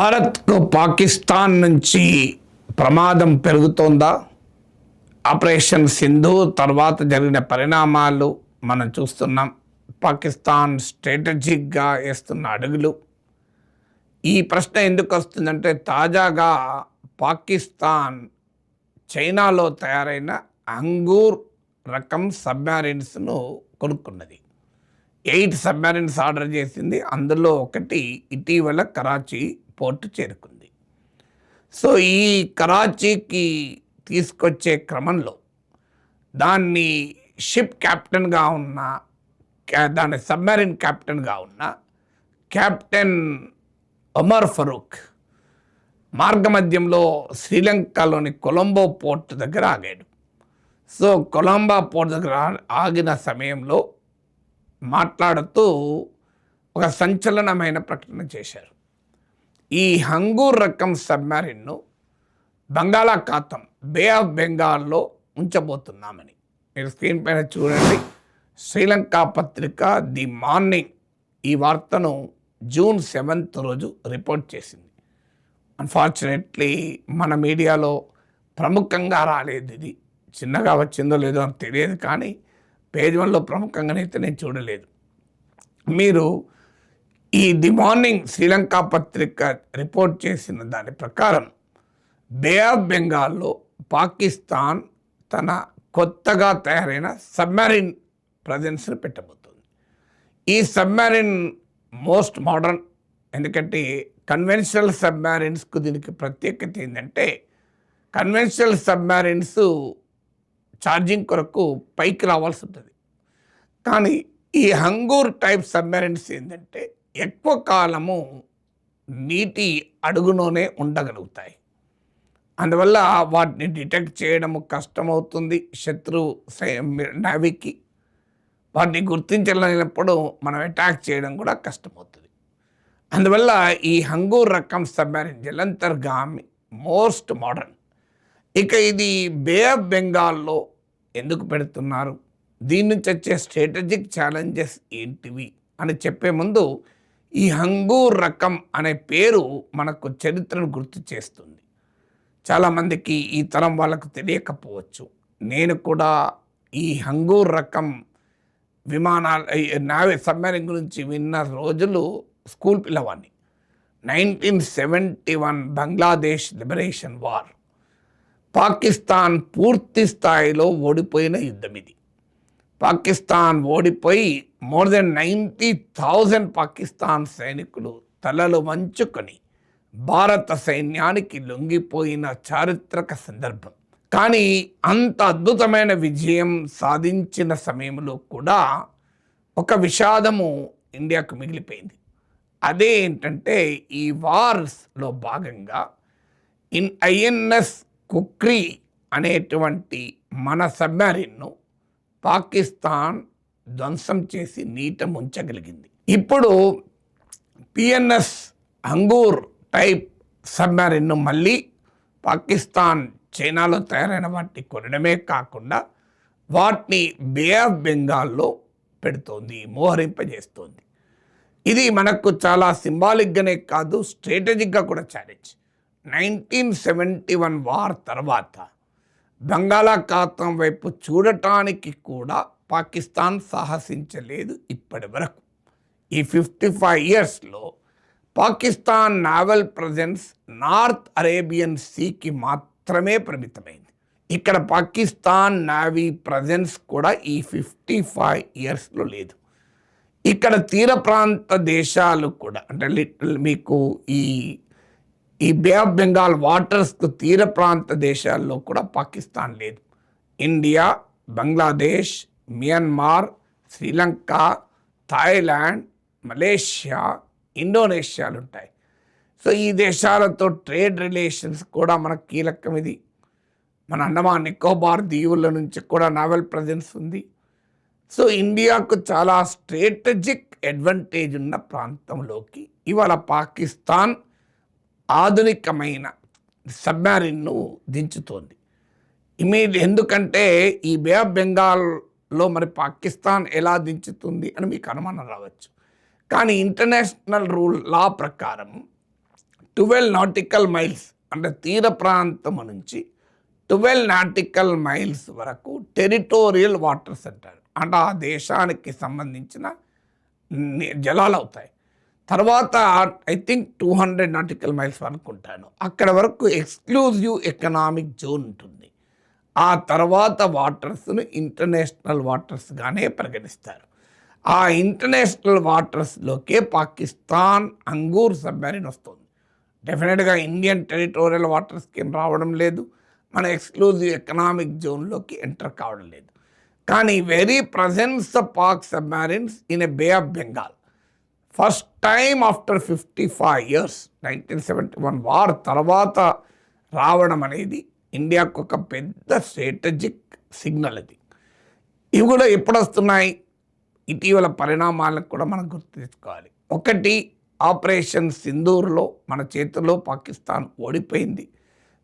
భారత్కు పాకిస్తాన్ నుంచి ప్రమాదం పెరుగుతోందా? ఆపరేషన్ సింధు తర్వాత జరిగిన పరిణామాలు మనం చూస్తున్నాం. పాకిస్తాన్ స్ట్రాటజిక్గా వేస్తున్న అడుగులు. ఈ ప్రశ్న ఎందుకు వస్తుందంటే తాజాగా పాకిస్తాన్ చైనాలో తయారైన అంగూర్ రకం సబ్మెరైన్స్ను కొనుక్కున్నది. 8 సబ్మెరైన్స్ ఆర్డర్ చేసింది. అందులో ఒకటి ఇటీవల కరాచీ పోర్టు చేరుకుంది. సో ఈ కరాచీకి తీసుకొచ్చే క్రమంలో దాన్ని షిప్ క్యాప్టెన్గా ఉన్న దాని సబ్మెరైన్ క్యాప్టెన్గా ఉన్న కెప్టెన్ ఒమర్ ఫరూక్ మార్గమధ్యంలో శ్రీలంకలోని కొలంబో పోర్ట్ దగ్గర ఆగాడు. సో కొలంబో పోర్ట్ దగ్గర ఆగిన సమయంలో మాట్లాడుతూ ఒక సంచలనమైన ప్రకటన చేశారు. ఈ అంగూర్ రకం సబ్మెరైన్ను బంగాళాఖాతం బే ఆఫ్ బెంగాల్లో ఉంచబోతున్నామని. మీరు స్క్రీన్ పైన చూడండి. శ్రీలంక పత్రిక ది మార్నింగ్ ఈ వార్తను జూన్ 7th రోజు రిపోర్ట్ చేసింది. అన్ఫార్చునేట్లీ మన మీడియాలో ప్రముఖంగా రాలేదు. ఇది చిన్నగా వచ్చిందో లేదో అని తెలియదు, కానీ పేజ్ 1లో ప్రముఖంగానైతే నేను చూడలేదు. మీరు ఈ ది మార్నింగ్ శ్రీలంక పత్రిక రిపోర్ట్ చేసిన దాని ప్రకారం బే ఆఫ్ బెంగాల్లో పాకిస్తాన్ తన కొత్తగా తయారైన సబ్మెరైన్ ప్రజెన్స్ని పెట్టబోతుంది. ఈ సబ్మెరైన్ మోస్ట్ మోడర్న్, ఎందుకంటే కన్వెన్షనల్ సబ్మెరైన్స్కు దీనికి ప్రత్యేకత ఏంటంటే కన్వెన్షనల్ సబ్మెరైన్స్ ఛార్జింగ్ కొరకు పైకి రావాల్సి ఉంటుంది. కానీ ఈ అంగూర్ టైప్ సబ్మెరైన్స్ ఏంటంటే ఎక్కువ కాలము నీటి అడుగులోనే ఉండగలుగుతాయి. అందువల్ల వాటిని డిటెక్ట్ చేయడం కష్టమవుతుంది శత్రు నేవీకి. వాటిని గుర్తించలేనప్పుడు మనం అటాక్ చేయడం కూడా కష్టమవుతుంది. అందువల్ల ఈ అంగూర్ రకం సబ్మెరైన్ జలంతర్గామి మోస్ట్ మోడర్న్. ఇక ఇది బే ఆఫ్ బెంగాల్లో ఎందుకు పెడుతున్నారు, దీని నుంచి వచ్చే స్ట్రాటజిక్ ఛాలెంజెస్ ఏంటివి అని చెప్పే ముందు ఈ అంగూర్ రకం అనే పేరు మనకు చరిత్రను గుర్తు చేస్తుంది. చాలామందికి ఈ తరం వాళ్ళకు తెలియకపోవచ్చు. నేను కూడా ఈ అంగూర్ రకం నావీ సబ్మెరైన్ గురించి విన్న రోజులు స్కూల్ పిల్లవాడిని. 1971 బంగ్లాదేశ్ లిబరేషన్ వార్, పాకిస్తాన్ పూర్తి స్థాయిలో ఓడిపోయిన యుద్ధం ఇది. పాకిస్తాన్ ఓడిపోయి మోర్ దెన్ 90,000 పాకిస్తాన్ సైనికులు తలలు వంచుకొని భారత సైన్యానికి లొంగిపోయిన చారిత్రక సందర్భం. కానీ అంత అద్భుతమైన విజయం సాధించిన సమయంలో కూడా ఒక విషాదము ఇండియాకు మిగిలిపోయింది. అదే ఏంటంటే ఈ వార్స్లో భాగంగా INS కుక్రీ అనేటువంటి మన సబ్మెరైన్ను పాకిస్తాన్ ధ్వంసం చేసి నీట ముంచగలిగింది. ఇప్పుడు PNS అంగూర్ టైప్ సబ్మెరైన్ను మళ్ళీ పాకిస్తాన్ చైనాలో తయారైన వాటిని కొనడమే కాకుండా వాటిని బే ఆఫ్ బెంగాల్లో పెడుతోంది, మోహరింపజేస్తోంది. ఇది మనకు చాలా సింబాలిక్గానే కాదు, స్ట్రాటజిక్గా కూడా ఛాలెంజ్. 1971 వార్ తర్వాత బంగాళాఖాతం వైపు చూడటానికి కూడా పాకిస్తాన్ సాహసించలేదు ఇప్పటి వరకు. ఈ 55 ఇయర్స్లో Pakistan naval presence north Arabian సీకి మాత్రమే పరిమితమైంది. ఇక్కడ పాకిస్తాన్ నావీ ప్రజెన్స్ కూడా ఈ 55 ఇయర్స్లో లేదు. ఇక్కడ తీర ప్రాంత దేశాలు కూడా అంటే మీకు ఈ బే ఆఫ్ బెంగాల్ వాటర్స్కు తీర ప్రాంత దేశాల్లో కూడా పాకిస్తాన్ లేదు. India, Bangladesh, Myanmar, Sri Lanka, Thailand, Malaysia, ఇండోనేషియాలు ఉంటాయి. సో ఈ దేశాలతో ట్రేడ్ రిలేషన్స్ కూడా మనకు కీలకం. ఇది మన అండమాన్ నికోబార్ దీవుల నుంచి కూడా నావల్ ప్రజెన్స్ ఉంది. సో ఇండియాకు చాలా స్ట్రాటజిక్ అడ్వాంటేజ్ ఉన్న ప్రాంతంలోకి ఇవాళ పాకిస్తాన్ ఆధునికమైన సబ్మెరైన్ను దించుతోంది. ఎందుకంటే ఈ బే ఆఫ్ బెంగాల్లో మరి పాకిస్తాన్ ఎలా దించుతుంది అని మీకు అనుమానం రావచ్చు. కానీ ఇంటర్నేషనల్ లా ప్రకారం 12 నాటికల్ మైల్స్ అంటే తీర ప్రాంతం నుంచి 12 నాటికల్ మైల్స్ వరకు టెరిటోరియల్ వాటర్స్ అంటారు. అంటే ఆ దేశానికి సంబంధించిన జలాలు అవుతాయి. తర్వాత ఐ థింక్ 200 నాటికల్ మైల్స్ వరకు ఉంటాను. అక్కడ వరకు ఎక్స్క్లూజివ్ ఎకనామిక్ జోన్ ఉంటుంది. ఆ తర్వాత వాటర్స్ను ఇంటర్నేషనల్ వాటర్స్గానే పరిగణిస్తారు. ఆ ఇంటర్నేషనల్ వాటర్స్లోకే పాకిస్తాన్ అంగూర్ సబ్మెరీన్ వస్తుంది. డెఫినెట్గా ఇండియన్ టెరిటోరియల్ వాటర్స్కి ఏం రావడం లేదు, మన ఎక్స్క్లూజివ్ ఎకనామిక్ జోన్లోకి ఎంటర్ కావడం లేదు. కానీ very presence of Pak submarines in a Bay of Bengal first time after 55 years 1971 war తర్వాత రావడం అనేది ఇండియాకు ఒక పెద్ద స్ట్రాటజిక్ సిగ్నల్. అది ఇవి కూడా ఎప్పుడు వస్తున్నాయి, ఇటీవల పరిణామాలకు కూడా మనం గుర్తు తెచ్చుకోవాలి. ఒకటి, ఆపరేషన్ సింధూర్లో మన చేతుల్లో పాకిస్తాన్ ఓడిపోయింది.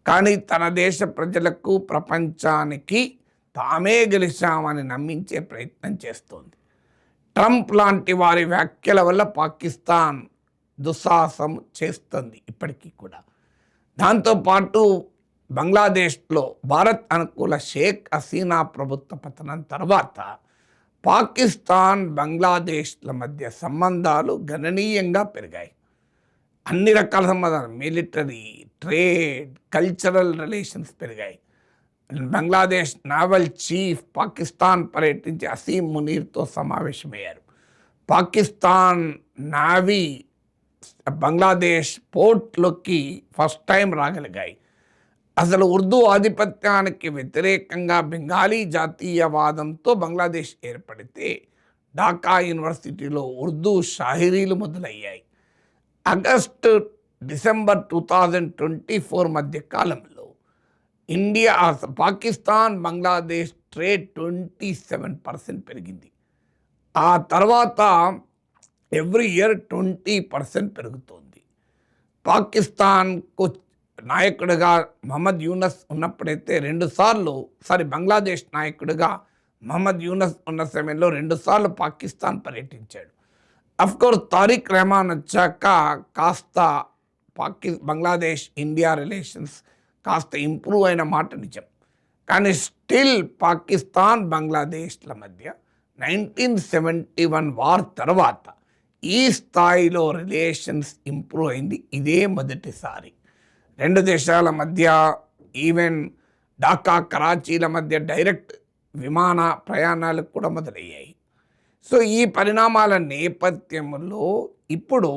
కానీ తన దేశ ప్రజలకు ప్రపంచానికి తామే గెలిచామని నమ్మించే ప్రయత్నం చేస్తోంది. ట్రంప్ లాంటి వారి వ్యాఖ్యల వల్ల పాకిస్తాన్ దుస్సాహసం చేస్తుంది ఇప్పటికీ కూడా. దాంతోపాటు బంగ్లాదేశ్లో భారత్ అనుకూల షేక్ హసీనా ప్రభుత్వ పతనం తర్వాత పాకిస్తాన్ బంగ్లాదేశ్ల మధ్య సంబంధాలు గణనీయంగా పెరిగాయి. అన్ని రకాల సంబంధాలు, మిలిటరీ, ట్రేడ్, కల్చరల్ రిలేషన్స్ పెరిగాయి. బంగ్లాదేశ్ నావల్ చీఫ్ పాకిస్తాన్ పర్యటించి అసీం మునీర్తో సమావేశమయ్యారు. పాకిస్తాన్ నావీ బంగ్లాదేశ్ పోర్ట్లోకి ఫస్ట్ టైం రాగలిగాయి. అసలు ఉర్దూ ఆధిపత్యానికి వ్యతిరేకంగా బెంగాలీ జాతీయవాదంతో బంగ్లాదేశ్ ఏర్పడితే ఢాకా యూనివర్సిటీలో ఉర్దూ షాయిరీలు మొదలయ్యాయి. ఆగస్టు డిసెంబర్ 2024 మధ్య కాలంలో పాకిస్తాన్ బంగ్లాదేశ్ ట్రేడ్ 27% పెరిగింది. ఆ తర్వాత ఎవ్రీ ఇయర్ 20% పెరుగుతోంది. పాకిస్తాన్కు నాయకుడిగా మహమ్మద్ యూనస్ ఉన్నప్పుడైతే బంగ్లాదేశ్ నాయకుడిగా మహమ్మద్ యూనస్ ఉన్న సమయంలో 2 సార్లు పాకిస్తాన్ పర్యటించాడు. అఫ్కోర్స్ తారిక్ రెహమాన్ వచ్చాక కాస్త బంగ్లాదేశ్ ఇండియా రిలేషన్స్ కాస్త ఇంప్రూవ్ అయిన మాట నిజం. కానీ స్టిల్ పాకిస్తాన్ బంగ్లాదేశ్ల మధ్య 1971 వార్ తర్వాత ఈ స్థాయిలో రిలేషన్స్ ఇంప్రూవ్ అయింది ఇదే మొదటిసారి. 2 దేశాల మధ్య ఈవెన్ ఢాకా కరాచీల మధ్య డైరెక్ట్ విమాన ప్రయాణాలు కూడా మొదలయ్యాయి. సో ఈ పరిణామాల నేపథ్యంలో ఇప్పుడు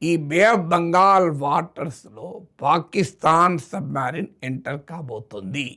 ఈ బే ఆఫ్ బెంగాల్ వాటర్స్లో పాకిస్తాన్ సబ్మెరీన్ ఎంటర్ కాబోతుంది.